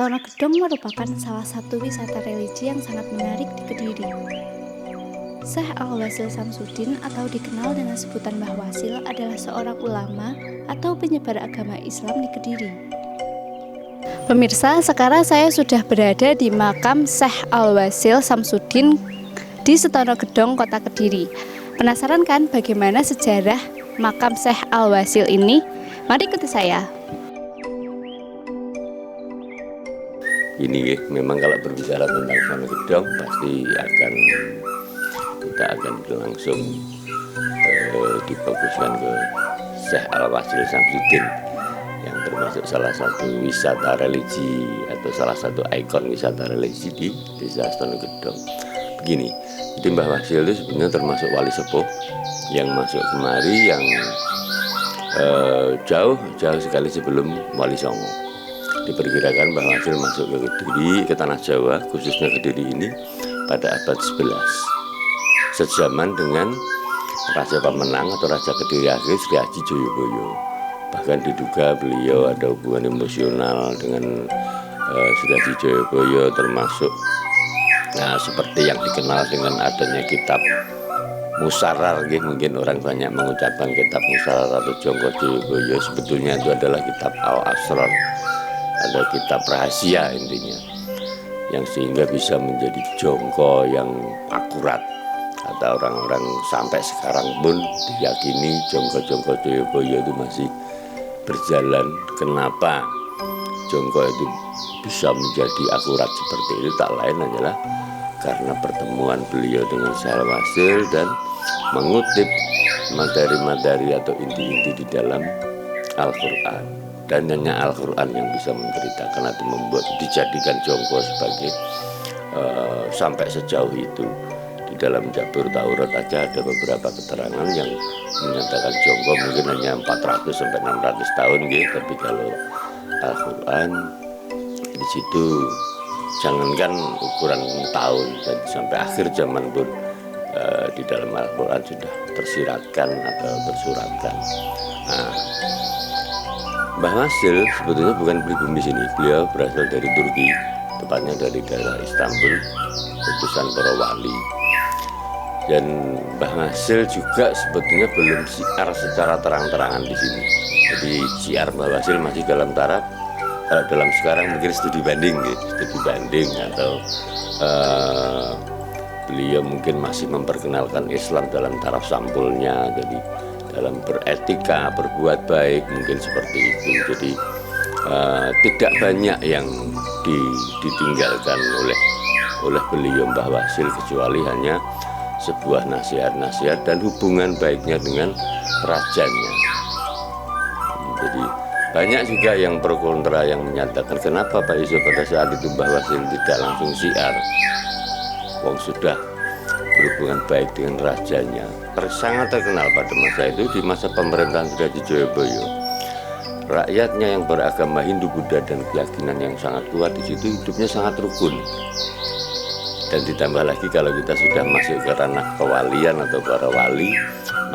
Setono Gedong merupakan salah satu wisata religi yang sangat menarik di Kediri. Syekh Al-Wasil Samsudin atau dikenal dengan sebutan Mbah Wasil adalah seorang ulama atau penyebar agama Islam di Kediri. Pemirsa, sekarang saya sudah berada di makam Syekh Al-Wasil Samsudin di Setono Gedong, Kota Kediri. Penasaran kan bagaimana sejarah makam Syekh Al-Wasil ini? Mari ikuti saya. Ini memang kalau berbicara tentang Setono Gedong pasti kita akan langsung difokuskan ke Syekh Al-Wasil Samsudin yang termasuk salah satu wisata religi atau salah satu ikon wisata religi di Desa Setono Gedong. Begini, jadi Mbah Wasil itu sebenarnya termasuk wali sepuh yang masuk kemari yang jauh sekali sebelum Wali Songo. Diperkirakan Mbah Wasil masuk ke Kediri, ke tanah Jawa, khususnya Kediri ini pada abad 11. Sejaman dengan Raja Pemenang atau Raja Kediri akhir Sri Haji Joyoboyo. Bahkan diduga beliau ada hubungan emosional dengan Sri Haji Joyoboyo, termasuk seperti yang dikenal dengan adanya kitab Musarar, mungkin orang banyak mengucapkan kitab Musarar atau Jongko Joyoboyo, sebetulnya itu adalah kitab Al-Asrar, ada kitab rahasia intinya, yang sehingga bisa menjadi jongko yang akurat. Kata orang-orang sampai sekarang pun diyakini jongko-jongko Joyoboyo itu masih berjalan. Kenapa jongko itu bisa menjadi akurat seperti itu? Tak lain adalah karena pertemuan beliau dengan Syekh Al-Wasil dan mengutip materi-materi atau inti-inti di dalam Al-Quran. Dan hanya Al-Quran yang bisa menceritakan atau membuat dijadikan jongko sebagai sampai sejauh itu. Di dalam Jabur Taurat aja ada beberapa keterangan yang menyatakan jongko mungkin hanya 400 sampai 600 tahun tapi kalau Al-Quran di situ jangankan ukuran tahun, dan sampai akhir zaman pun di dalam Al-Quran sudah tersiratkan atau tersuratkan. Mbah Wasil sebetulnya bukan pribumi sini, beliau berasal dari Turki, tepatnya dari daerah Istanbul, utusan para wali. Dan Mbah Wasil juga sebetulnya belum syiar secara terang-terangan di sini. Jadi syiar Mbah Wasil masih dalam taraf, dalam sekarang mungkin studi banding atau beliau mungkin masih memperkenalkan Islam dalam taraf sampulnya, jadi dalam beretika, berbuat baik mungkin seperti itu. Jadi tidak banyak yang ditinggalkan oleh beliau Mbah Wasil, kecuali hanya sebuah nasihat-nasihat dan hubungan baiknya dengan rajanya. Jadi banyak juga yang pro kontra yang menyatakan kenapa Pak Iso pada saat itu Mbah Wasil tidak langsung syiar, wong sudah berhubungan baik dengan rajanya. Sangat terkenal pada masa itu, di masa pemerintahan Sri Haji Joyoboyo. Rakyatnya yang beragama Hindu, Buddha dan keyakinan yang sangat kuat di situ hidupnya sangat rukun. Dan ditambah lagi kalau kita sudah masuk ke ranah kewalian atau para wali,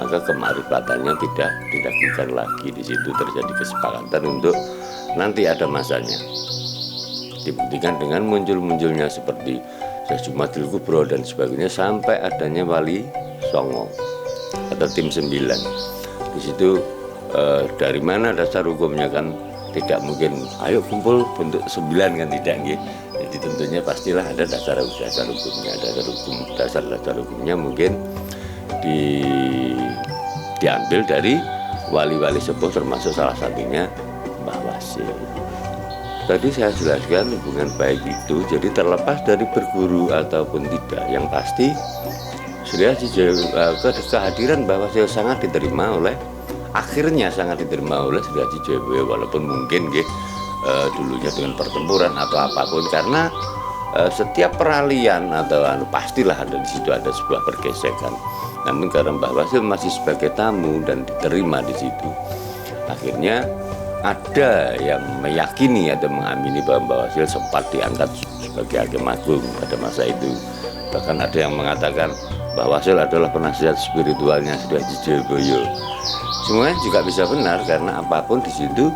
maka kemarifatannya tidak diragukan lagi. Di situ terjadi kesepakatan untuk nanti ada masanya. Dibuktikan dengan munculnya seperti Syekh Jumadil Kubro dan sebagainya, sampai adanya Wali Songo atau tim 9. Di situ dari mana dasar hukumnya kan tidak mungkin ayo kumpul bentuk 9 kan, tidak nggih. Jadi tentunya pastilah ada dasar hukumnya, dasar hukumnya mungkin diambil dari wali-wali sepuh, termasuk salah satunya Mbah Wasil. Tadi saya jelaskan hubungan baik itu jadi terlepas dari berguru ataupun tidak, yang pasti kehadiran Mbah Wasil sangat diterima oleh Sri Haji Joyoboyo, walaupun mungkin dulunya dengan pertempuran atau apapun, karena setiap peralihan atau pastilah ada di situ ada sebuah pergesekan. Namun karena Mbah Wasil masih sebagai tamu dan diterima di situ, akhirnya ada yang meyakini atau mengamini bahwa Mbah Wasil sempat diangkat sebagai Hakim Agung pada masa itu. Bahkan ada yang mengatakan Mbah Wasil adalah penasihat spiritualnya Sri Haji Joyoboyo. Semuanya juga bisa benar, karena apapun di situ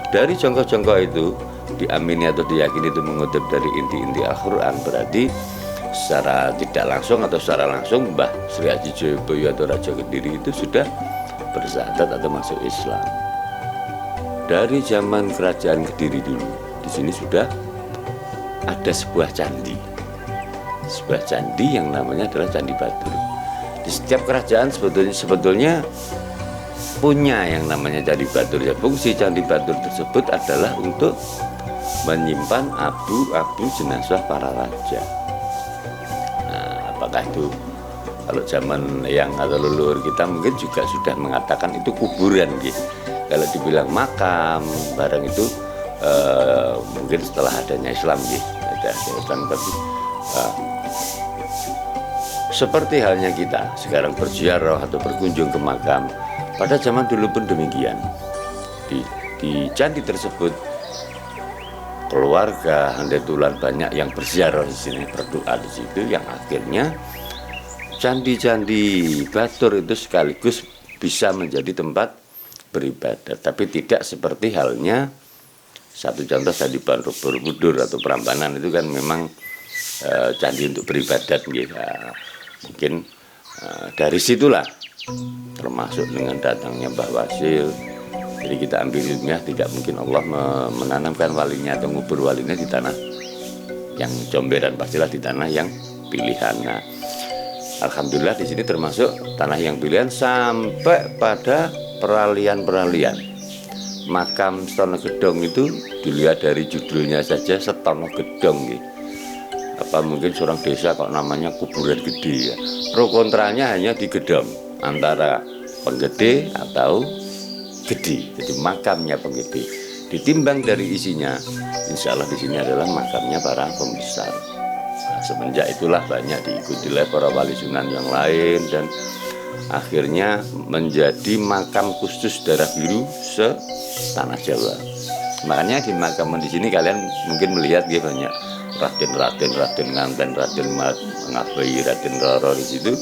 dari jongko-jongko itu diamini atau diyakini itu mengutip dari inti-inti Al-Quran, berarti secara tidak langsung atau secara langsung Mbah Sri Aji Joyoboyo atau Raja Kediri itu sudah bersyahadat atau masuk Islam. Dari zaman kerajaan Kediri dulu, di sini sudah ada sebuah candi yang namanya adalah Candi Batur. Di setiap kerajaan sebetulnya punya yang namanya Candi Batur. Ya, fungsi Candi Batur tersebut adalah untuk menyimpan abu-abu jenazah para raja. Nah, apakah itu kalau zaman yang atau leluhur kita mungkin juga sudah mengatakan itu kuburan gitu. Kalau dibilang makam barang itu mungkin setelah adanya Islam gitu. Ada Islam tapi seperti halnya kita sekarang berziarah atau berkunjung ke makam, pada zaman dulu pun demikian. Di candi tersebut keluarga Handetulan banyak yang berziarah di sini, berdoa di situ, yang akhirnya candi-candi Batur itu sekaligus bisa menjadi tempat beribadah. Tapi tidak seperti halnya satu contoh Candi Borobudur atau Prambanan, itu kan memang candi untuk beribadat gitu. Mungkin dari situlah termasuk dengan datangnya Mbah Wasil. Jadi kita ambil ilmiah, tidak mungkin Allah menanamkan walinya atau ngubur walinya di tanah yang comberan, pastilah di tanah yang pilihan. Nah, alhamdulillah di sini termasuk tanah yang pilihan sampai pada peralihan-peralihan. Makam Setono Gedong itu dilihat dari judulnya saja Setono Gedong gitu. Apa mungkin seorang desa kok namanya kuburan gede ya. Pro kontranya hanya di Gedong, antara penggede atau gede. Jadi makamnya penggede. Ditimbang dari isinya, insya Allah di sini adalah makamnya para pembesar. Nah, semenjak itulah banyak diikuti oleh para wali sunan yang lain dan akhirnya menjadi makam khusus darah biru se-tanah Jawa. Makanya di makaman di sini kalian mungkin melihat dia banyak Raden Nganten, Raden Ngabai, Raden Roro di situ.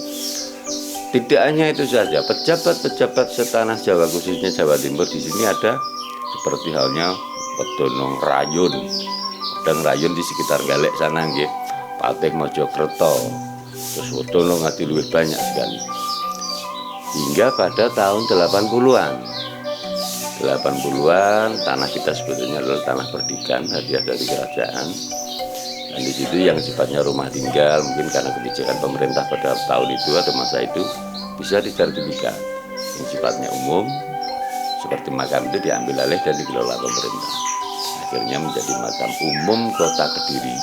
Tidak hanya itu saja, pejabat-pejabat setanah Jawa khususnya Jawa Timur di sini ada seperti halnya Wedonong Rayun, dan Rayun di sekitar Galek sana nggih, Patih Mojokerto, terus Wedonong Ngati luwih banyak sekali. Hingga pada tahun 80-an tanah kita sebetulnya adalah tanah perdikan, hadiah dari kerajaan. Dan di situ yang sifatnya rumah tinggal, mungkin karena kebijakan pemerintah pada tahun itu atau masa itu bisa disertifikat. Yang sifatnya umum, seperti makam itu diambil alih dan dikelola pemerintah. Akhirnya menjadi makam umum Kota Kediri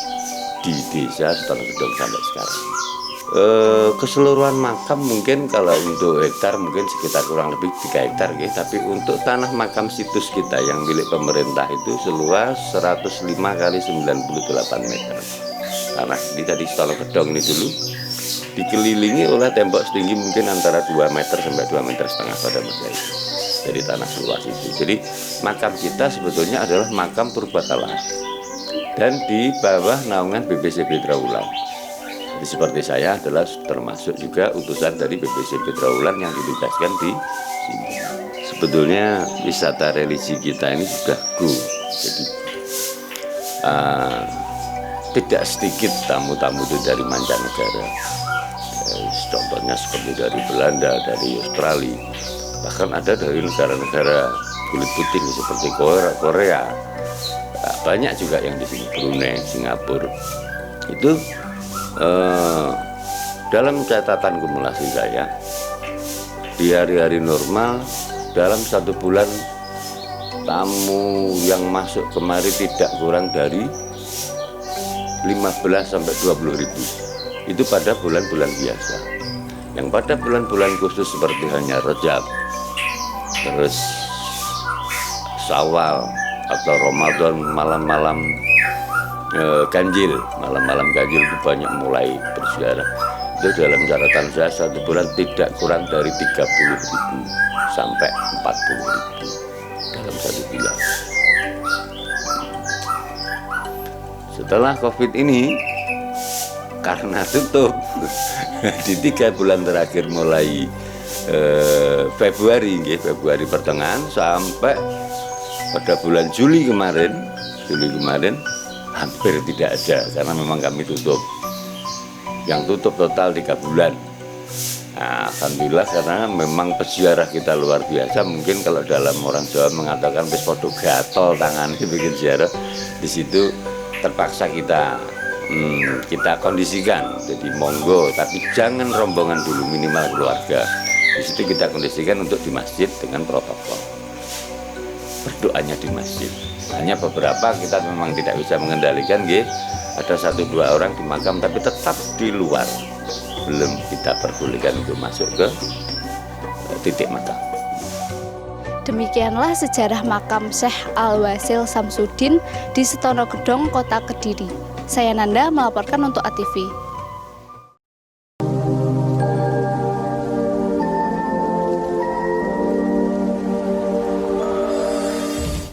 di Desa Setono Gedong sampai sekarang. Keseluruhan makam mungkin kalau untuk hektar mungkin sekitar kurang lebih 3 hektar gitu. Tapi untuk tanah makam situs kita yang milik pemerintah itu seluas 105 kali 98 meter. Tanah ini tadi Setono Gedong ini dulu dikelilingi oleh tembok setinggi mungkin antara 2 meter sampai 2,5 meter pada masa itu. Jadi tanah seluas itu. Jadi makam kita sebetulnya adalah makam purbakala dan di bawah naungan BBC Petraulan. Jadi seperti saya adalah termasuk juga utusan dari BBC Petraulan yang ditugaskan di sini. Sebetulnya wisata religi kita ini sudah go. Jadi tidak sedikit tamu-tamu itu dari mancanegara. Contohnya seperti dari Belanda, dari Australia, bahkan ada dari negara-negara kulit putih seperti Korea. Banyak juga yang di sini, Brunei, Singapura. Itu dalam catatan kumulasi saya, di hari-hari normal dalam 1 bulan tamu yang masuk kemari tidak kurang dari 15 sampai 20 ribu. Itu pada bulan-bulan biasa. Yang pada bulan-bulan khusus seperti hanya Rajab, terus Syawal atau Ramadan, malam-malam ganjil, malam-malam ganjil itu banyak mulai berziarah. Itu dalam catatan saya 1 bulan tidak kurang dari 30 ribu sampai 40 ribu dalam 1 bulan. Setelah COVID ini karena tutup di 3 bulan terakhir mulai Februari pertengahan sampai pada bulan Juli kemarin Juli kemarin hampir tidak ada karena memang kami tutup. Yang tutup total 3 bulan. Nah, alhamdulillah karena memang peziarah kita luar biasa. Mungkin kalau dalam orang Jawa mengatakan wis padha gatol tangannya bikin ziarah, di situ terpaksa kita kondisikan. Jadi monggo, tapi jangan rombongan dulu, minimal keluarga. Di situ kita kondisikan untuk di masjid dengan protokol. Berdoanya di masjid. Hanya beberapa kita memang tidak bisa mengendalikan, ada 1-2 orang di makam tapi tetap di luar. Belum kita perbolehkan untuk masuk ke titik makam. Demikianlah sejarah makam Syekh Al-Wasil Samsudin di Setono Gedong, Kota Kediri. Saya Nanda melaporkan untuk ATV.